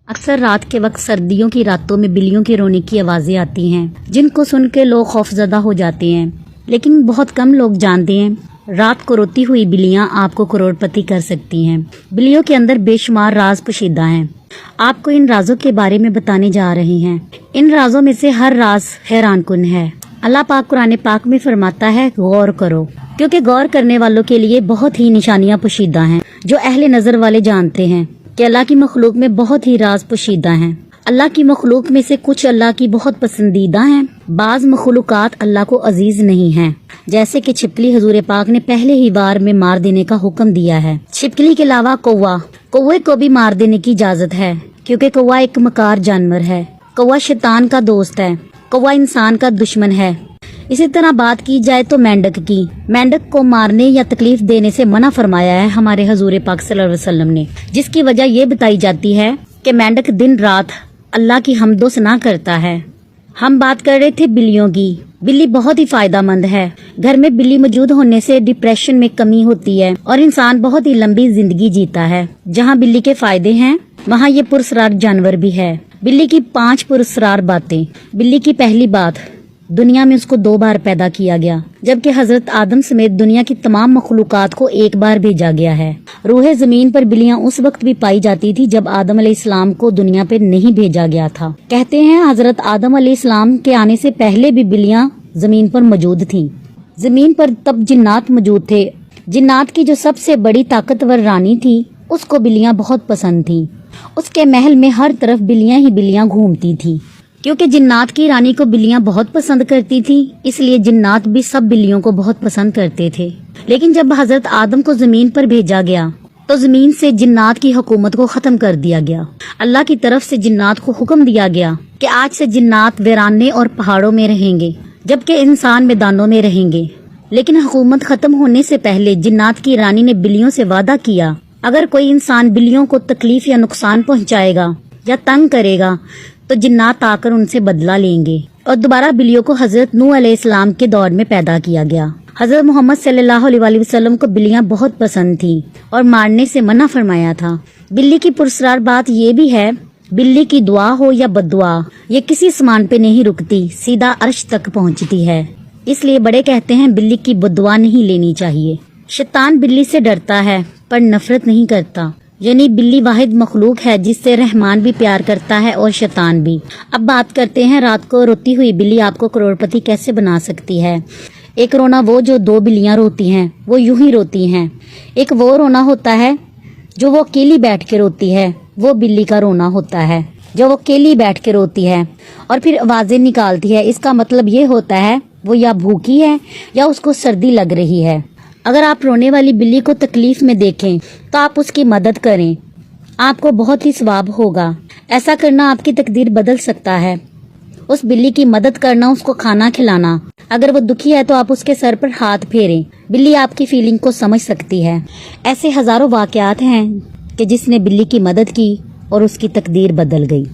अक्सर रात के वक्त सर्दियों की रातों में बिल्लियों के रोने की आवाजें आती हैं, जिनको सुन के लोग खौफजदा हो जाते हैं। लेकिन बहुत कम लोग जानते हैं रात को रोती हुई बिल्लियां आपको करोड़पति कर सकती हैं। बिल्लियों के अंदर बेशुमार राज पोशीदा हैं। आपको इन राजों के बारे में बताने जा रहे हैं। इन राजों में से हर राज हैरानकुन है। अल्लाह पाक कुरान पाक में फरमाता है, गौर करो, क्योंकि गौर करने वालों के लिए बहुत ही निशानियां पोशीदा हैं, जो अहले नजर वाले जानते हैं कि अल्लाह की मखलूक में बहुत ही राज पोशीदा हैं। अल्लाह की मखलूक में से कुछ अल्लाह की बहुत पसंदीदा हैं, बाज मखलूकात अल्लाह को अजीज नहीं हैं। जैसे कि छिपकली हुजूर पाक ने पहले ही वार में मार देने का हुक्म दिया है। छिपकली के अलावा कौवे को भी मार देने की इजाजत है, क्योंकि कौवा एक मकार जानवर है। कौवा शैतान का दोस्त है। कौवा इंसान का दुश्मन है। इसी तरह बात की जाए तो मेंढक को मारने या तकलीफ देने से मना फरमाया है हमारे हुजूर पाक सल्लल्लाहु अलैहि वसल्लम ने, जिसकी वजह ये बताई जाती है कि मेंढक दिन रात अल्लाह की हमदो सना करता है। हम बात कर रहे थे बिल्लियों की। बिल्ली बहुत ही फायदेमंद है। घर में बिल्ली मौजूद होने से डिप्रेशन में कमी होती है और इंसान बहुत ही लंबी जिंदगी जीता है। जहाँ बिल्ली के फायदे हैं, वहाँ ये पुरस्कार जानवर भी है। बिल्ली की 5 पुरस्कार बातें। बिल्ली की पहली बात, दुनिया में उसको 2 बार पैदा किया गया, जबकि हजरत आदम समेत दुनिया की तमाम मखलूकात को 1 बार भेजा गया है। रूहे जमीन पर बिल्लियां उस वक्त भी पाई जाती थी जब आदम अलैहिस्सलाम को दुनिया पे नहीं भेजा गया था। कहते हैं हजरत आदम अलैहिस्सलाम के आने से पहले भी बिल्लियां जमीन पर मौजूद थीं। जमीन पर तब जिन्नात मौजूद थे। जिन्नात की जो सबसे बड़ी ताकतवर रानी थी, उसको बिल्लियां बहुत पसंद थी। उसके महल में हर तरफ बिल्लियां ही बिल्लियां घूमती थी। क्योंकि जिन्नात की रानी को बिल्लियां बहुत पसंद करती थी, इसलिए जिन्नात भी सब बिल्लियों को बहुत पसंद करते थे। लेकिन जब हजरत आदम को जमीन पर भेजा गया तो जमीन से जिन्नात की हुकूमत को खत्म कर दिया गया। अल्लाह की तरफ से जिन्नात को हुक्म दिया गया कि आज से जिन्नात वीराने और पहाड़ों में रहेंगे, जबकि इंसान मैदानों में रहेंगे। लेकिन हुकूमत खत्म होने से पहले जिन्नात की रानी ने बिल्लियों से वादा किया, अगर कोई इंसान बिल्लियों को तकलीफ या नुकसान पहुँचाएगा या तंग करेगा तो जिन्नात आकर उनसे बदला लेंगे। और दोबारा बिल्लियों को हजरत नूह अलैहिस्सलाम के दौर में पैदा किया गया। हजरत मोहम्मद सल्लल्लाहु अलैहि वसल्लम को बिल्लियां बहुत पसंद थी और मारने से मना फरमाया था। बिल्ली की पुरस्कार बात ये भी है, बिल्ली की दुआ हो या बद्दुआ, ये किसी आसमान पे नहीं रुकती, सीधा अर्श तक पहुंचती है। इसलिए बड़े कहते हैं बिल्ली की बद्दुआ नहीं लेनी चाहिए। शैतान बिल्ली से डरता है पर नफरत नहीं करता, यानी बिल्ली वाहिद मखलूक है जिससे रहमान भी प्यार करता है और शैतान भी। अब बात करते हैं रात को रोती हुई बिल्ली आपको करोड़पति कैसे बना सकती है। एक रोना वो जो 2 बिल्लियां रोती हैं, वो यूं ही रोती हैं। एक वो रोना होता है जो वो अकेली बैठ के रोती है, वो बिल्ली का रोना होता है जो वो अकेली बैठ के रोती है और फिर आवाजें निकालती है। इसका मतलब ये होता है वो या भूखी है या उसको सर्दी लग रही है। अगर आप रोने वाली बिल्ली को तकलीफ में देखें तो आप उसकी मदद करें, आपको बहुत ही सवाब होगा। ऐसा करना आपकी तकदीर बदल सकता है। उस बिल्ली की मदद करना, उसको खाना खिलाना। अगर वो दुखी है तो आप उसके सर पर हाथ फेरें। बिल्ली आपकी फीलिंग को समझ सकती है। ऐसे हजारों वाकयात हैं कि जिसने बिल्ली की मदद की और उसकी तकदीर बदल गई।